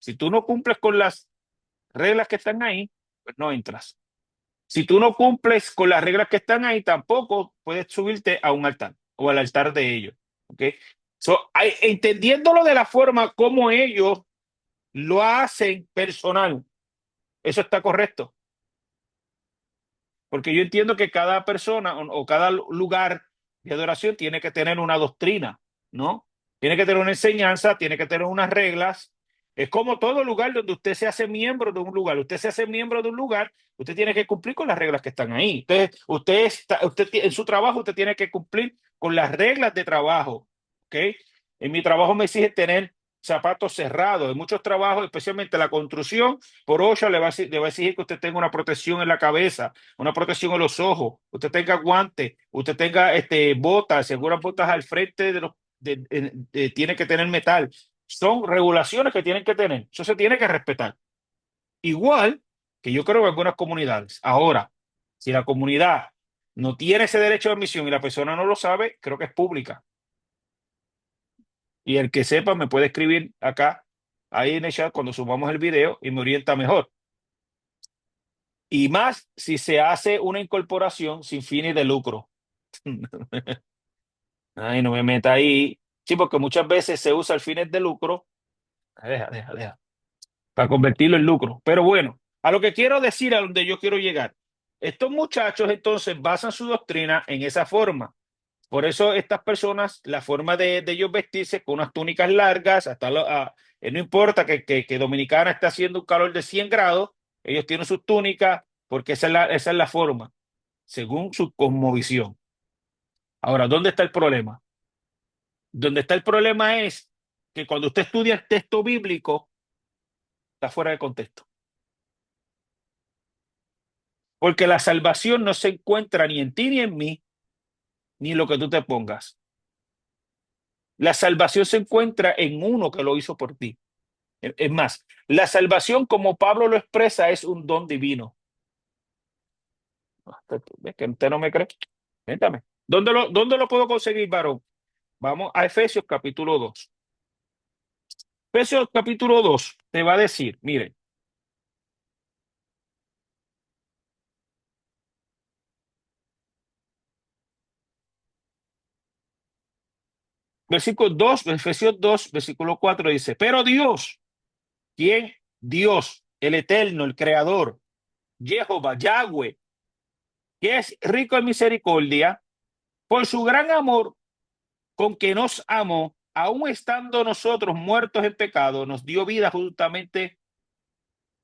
Si tú no cumples con las reglas que están ahí, pues no entras. Si tú no cumples con las reglas que están ahí, tampoco puedes subirte a un altar o al altar de ellos. ¿Ok? So, entendiéndolo de la forma como ellos lo hacen personal, eso está correcto. Porque yo entiendo que cada persona o cada lugar de adoración tiene que tener una doctrina, ¿no? Tiene que tener una enseñanza, tiene que tener unas reglas, Es como todo lugar donde usted se hace miembro de un lugar. Usted se hace miembro de un lugar, usted tiene que cumplir con las reglas que están ahí. Entonces, en su trabajo, usted tiene que cumplir con las reglas de trabajo. ¿Ok? En mi trabajo me exige tener zapatos cerrados. En muchos trabajos, especialmente la construcción, por OSHA le va a exigir que usted tenga una protección en la cabeza, una protección en los ojos, usted tenga guantes, usted tenga botas, seguras botas al frente de los tiene que tener metal. Son regulaciones que tienen que tener. Eso se tiene que respetar. Igual que yo creo en algunas comunidades. Ahora, si la comunidad no tiene ese derecho de admisión y la persona no lo sabe, creo que es pública. Y el que sepa me puede escribir acá, ahí en el chat, cuando subamos el video y me orienta mejor. Y más si se hace una incorporación sin fines de lucro. Ay, no me meta ahí. Sí, porque muchas veces se usa el fines de lucro. Deja. Para convertirlo en lucro. Pero bueno, a lo que quiero decir, a donde yo quiero llegar. Estos muchachos entonces basan su doctrina en esa forma. Por eso estas personas, la forma de ellos vestirse con unas túnicas largas, no importa que Dominicana esté haciendo un calor de 100 grados, ellos tienen sus túnicas porque esa es la forma, según su cosmovisión. Ahora, ¿dónde está el problema? Donde está el problema es que cuando usted estudia el texto bíblico, está fuera de contexto. Porque la salvación no se encuentra ni en ti ni en mí, ni en lo que tú te pongas. La salvación se encuentra en uno que lo hizo por ti. Es más, la salvación, como Pablo lo expresa, es un don divino. ¿Ves que usted no me cree? Cuéntame. ¿Dónde lo puedo conseguir, varón? Vamos a Efesios capítulo 2. Efesios capítulo 2 te va a decir, mire, versículo 2, Efesios 2, versículo 4 dice, pero Dios, ¿quién? Dios, el eterno, el creador, Jehová, Yahweh, que es rico en misericordia, por su gran amor con que nos amó, aun estando nosotros muertos en pecado, nos dio vida justamente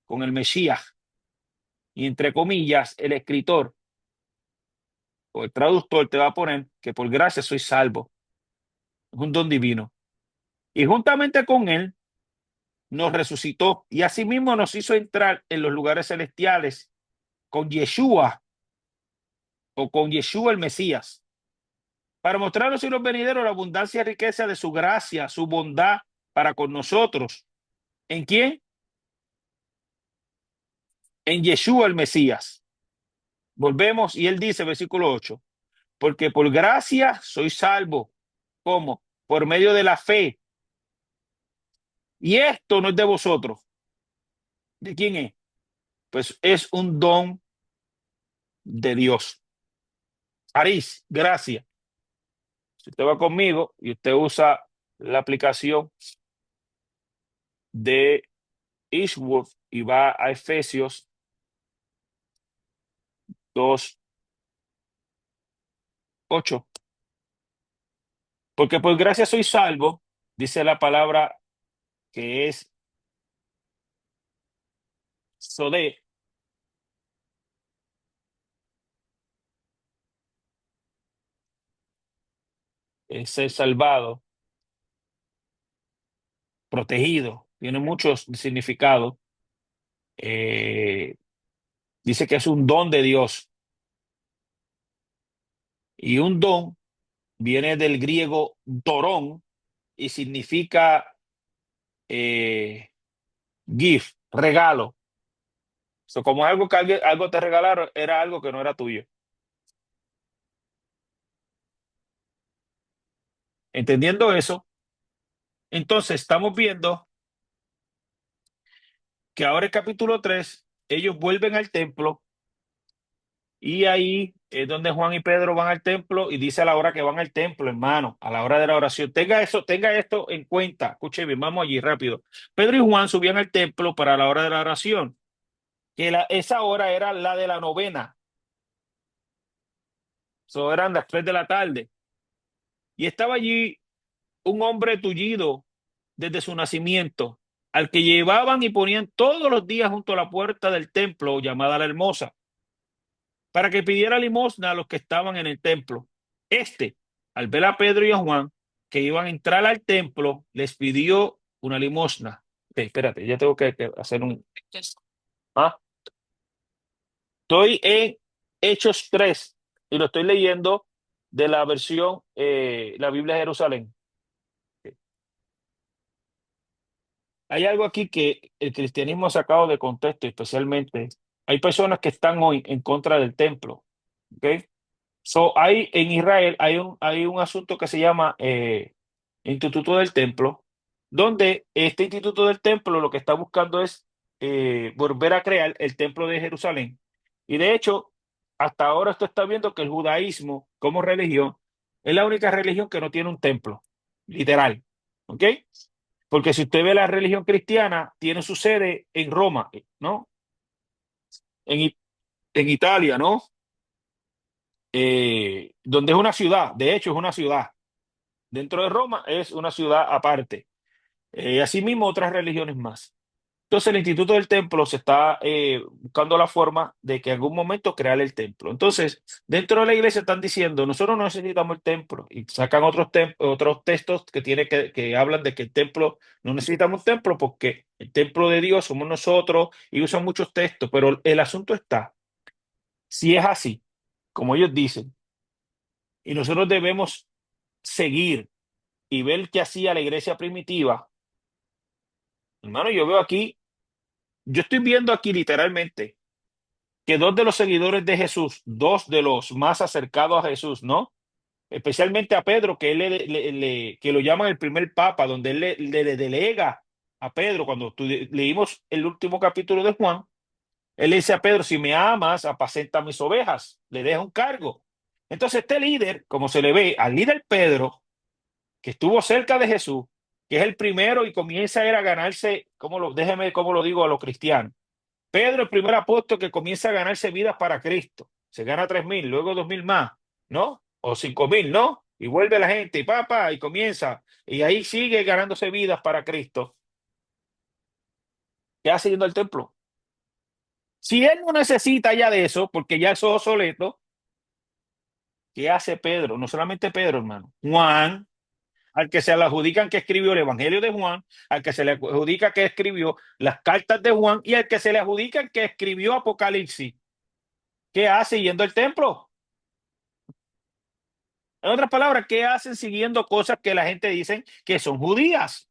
con el Mesías. Y entre comillas, el escritor o el traductor te va a poner que por gracia soy salvo. Es un don divino. Y juntamente con él nos resucitó y asimismo nos hizo entrar en los lugares celestiales con Yeshua o con Yeshua el Mesías, para mostrarnos en los venideros la abundancia y riqueza de su gracia, su bondad para con nosotros. ¿En quién? En Yeshua el Mesías. Volvemos y él dice, versículo 8, porque por gracia soy salvo. ¿Cómo? Por medio de la fe. Y esto no es de vosotros. ¿De quién es? Pues es un don de Dios. Aris, gracia. Si usted va conmigo y usted usa la aplicación de Ishworth y va a Efesios 2:8, porque por gracia soy salvo, dice la palabra que es sodé, es ser salvado, protegido, tiene muchos significados. Eh, Dice que es un don de Dios. Y un don viene del griego dorón y significa eh, gift, regalo. So, como algo que algo te regalaron, era algo que no era tuyo. Entendiendo eso, entonces estamos viendo que ahora el capítulo 3 ellos vuelven al templo y ahí es donde Juan y Pedro van al templo y dice a la hora que van al templo, hermano, a la hora de la oración. Tenga eso, tenga esto en cuenta. Escuche bien, vamos allí rápido. Pedro y Juan subían al templo para la hora de la oración, que esa hora era la de la novena. Eso eran las 3 de la tarde. Y estaba allí un hombre tullido desde su nacimiento. al que llevaban y ponían todos los días junto a la puerta del templo llamada la Hermosa, para que pidiera limosna a los que estaban en el templo. Este, al ver a Pedro y a Juan que iban a entrar al templo, les pidió una limosna. Ok, espérate, ya tengo que hacer un... Ah, estoy en Hechos 3 y lo estoy leyendo de la versión, la Biblia de Jerusalén. Hay algo aquí que el cristianismo ha sacado de contexto, especialmente. Hay personas que están hoy en contra del templo. ¿Ok? Hay, en Israel hay un asunto que se llama Instituto del Templo, donde este Instituto del Templo lo que está buscando es volver a crear el Templo de Jerusalén. Y de hecho, hasta ahora esto está viendo que el judaísmo como religión es la única religión que no tiene un templo, literal. ¿Ok? Porque si usted ve la religión cristiana, tiene su sede en Roma, ¿no? En, I- en Italia, ¿no? Donde es una ciudad, de hecho es una ciudad. Dentro de Roma es una ciudad aparte. Asimismo, otras religiones más. Entonces, el Instituto del Templo se está buscando la forma de que en algún momento crear el templo. Entonces, dentro de la iglesia están diciendo, nosotros no necesitamos el templo, y sacan otros textos que hablan de que el templo, no necesitamos un templo porque el templo de Dios somos nosotros, y usan muchos textos, pero el asunto está, si es así, como ellos dicen, y nosotros debemos seguir y ver qué hacía la iglesia primitiva, hermano, yo estoy viendo aquí literalmente que dos de los seguidores de Jesús, dos de los más acercados a Jesús, ¿no? Especialmente a Pedro, que que lo llaman el primer papa, donde él le delega a Pedro, cuando leímos el último capítulo de Juan, él le dice a Pedro, si me amas, apacenta mis ovejas, le deja un cargo. Entonces este líder, como se le ve al líder Pedro, que estuvo cerca de Jesús, que es el primero y comienza a ganarse, déjeme cómo lo digo a los cristianos. Pedro, el primer apóstol que comienza a ganarse vidas para Cristo. Se gana 3.000, luego 2.000 más, ¿no? O 5.000, ¿no? Y vuelve la gente y papá, y comienza. Y ahí sigue ganándose vidas para Cristo. ¿Qué hace yendo al templo? Si él no necesita ya de eso, porque ya es obsoleto, ¿qué hace Pedro? No solamente Pedro, hermano. Juan, al que se le adjudican que escribió el Evangelio de Juan, al que se le adjudica que escribió las cartas de Juan y al que se le adjudica que escribió Apocalipsis. ¿Qué hace yendo al templo? En otras palabras, ¿qué hacen siguiendo cosas que la gente dice que son judías?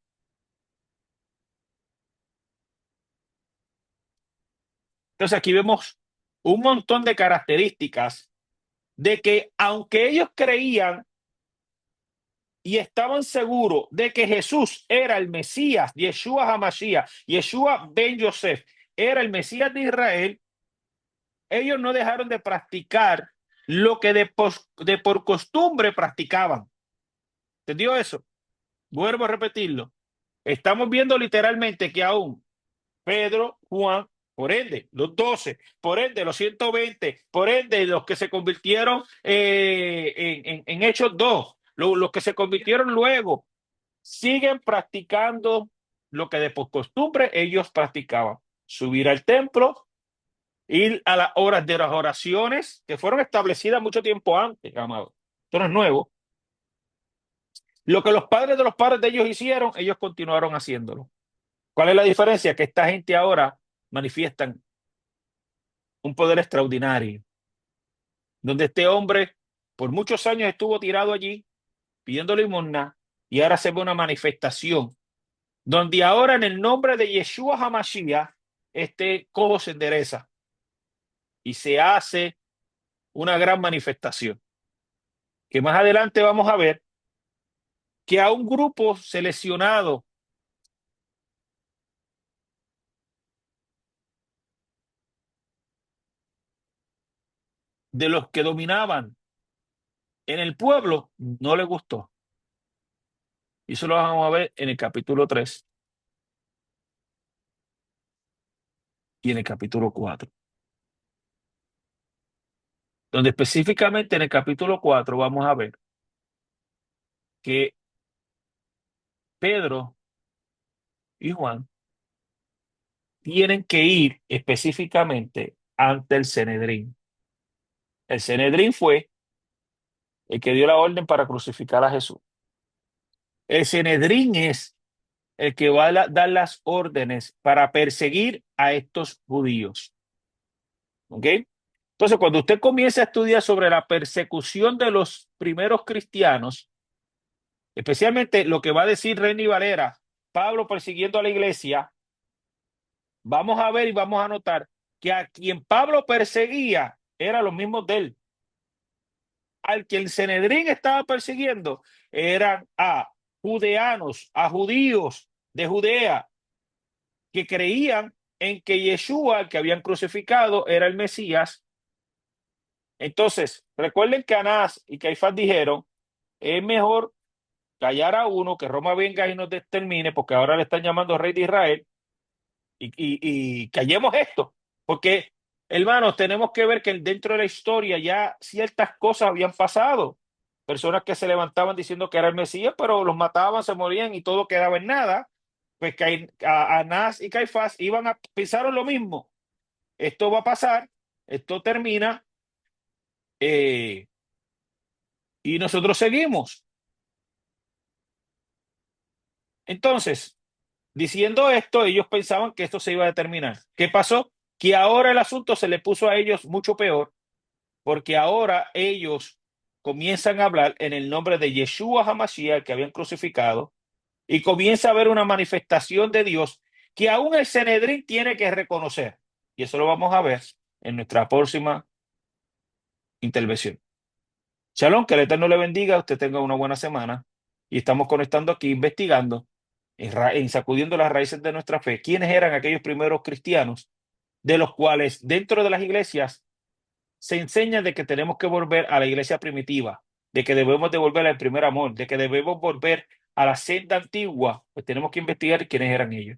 Entonces aquí vemos un montón de características de que aunque ellos creían y estaban seguros de que Jesús era el Mesías, Yeshua HaMashiach, Yeshua Ben Yosef, era el Mesías de Israel, ellos no dejaron de practicar lo que de por costumbre practicaban. ¿Entendió eso? Vuelvo a repetirlo. Estamos viendo literalmente que aún Pedro, Juan, por ende, los 12, por ende, los 120, por ende, los que se convirtieron en Hechos 2, los que se convirtieron luego, siguen practicando lo que de por costumbre ellos practicaban. Subir al templo, ir a las horas de las oraciones que fueron establecidas mucho tiempo antes, amado. Esto no es nuevo. Lo que los padres de los padres de ellos hicieron, ellos continuaron haciéndolo. ¿Cuál es la diferencia? Que esta gente ahora manifiestan un poder extraordinario, donde este hombre por muchos años estuvo tirado allí pidiendo limosna y ahora se ve una manifestación, donde ahora en el nombre de Yeshua HaMashiach, este cojo se endereza y se hace una gran manifestación, que más adelante vamos a ver que a un grupo seleccionado de los que dominaban en el pueblo no le gustó. Y eso lo vamos a ver en el capítulo 3 y en el capítulo 4, donde específicamente en el capítulo 4 vamos a ver que Pedro y Juan tienen que ir específicamente ante el Sanedrín. El Sanedrín fue el que dio la orden para crucificar a Jesús. El Sanedrín es el que va a dar las órdenes para perseguir a estos judíos. ¿Ok? Entonces, cuando usted comienza a estudiar sobre la persecución de los primeros cristianos, especialmente lo que va a decir René Valera, Pablo persiguiendo a la iglesia, vamos a ver y vamos a notar que a quien Pablo perseguía eran los mismos de él. Al que el Sanedrín estaba persiguiendo eran a judeanos, a judíos de Judea, que creían en que Yeshua, el que habían crucificado, era el Mesías. Entonces, recuerden que Anás y Caifás dijeron, es mejor callar a uno, que Roma venga y nos determine, porque ahora le están llamando rey de Israel, y callemos esto, porque, hermanos, tenemos que ver que dentro de la historia ya ciertas cosas habían pasado. Personas que se levantaban diciendo que era el Mesías, pero los mataban, se morían y todo quedaba en nada. Pues Anás y Caifás pensaron lo mismo. Esto va a pasar, esto termina, eh, y nosotros seguimos. Entonces, diciendo esto, ellos pensaban que esto se iba a determinar. ¿Qué pasó? Que ahora el asunto se le puso a ellos mucho peor, porque ahora ellos comienzan a hablar en el nombre de Yeshua HaMashiach, que habían crucificado, y comienza a haber una manifestación de Dios que aún el Sanedrín tiene que reconocer. Y eso lo vamos a ver en nuestra próxima intervención. Shalom, que el Eterno le bendiga, usted tenga una buena semana. Y estamos conectando aquí, investigando, en sacudiendo las raíces de nuestra fe, quiénes eran aquellos primeros cristianos, de los cuales dentro de las iglesias se enseña de que tenemos que volver a la iglesia primitiva, de que debemos de volver al primer amor, de que debemos volver a la senda antigua. Pues tenemos que investigar quiénes eran ellos.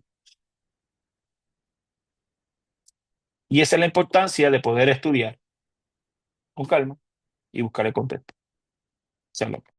Y esa es la importancia de poder estudiar con calma y buscar el contexto. Shalom.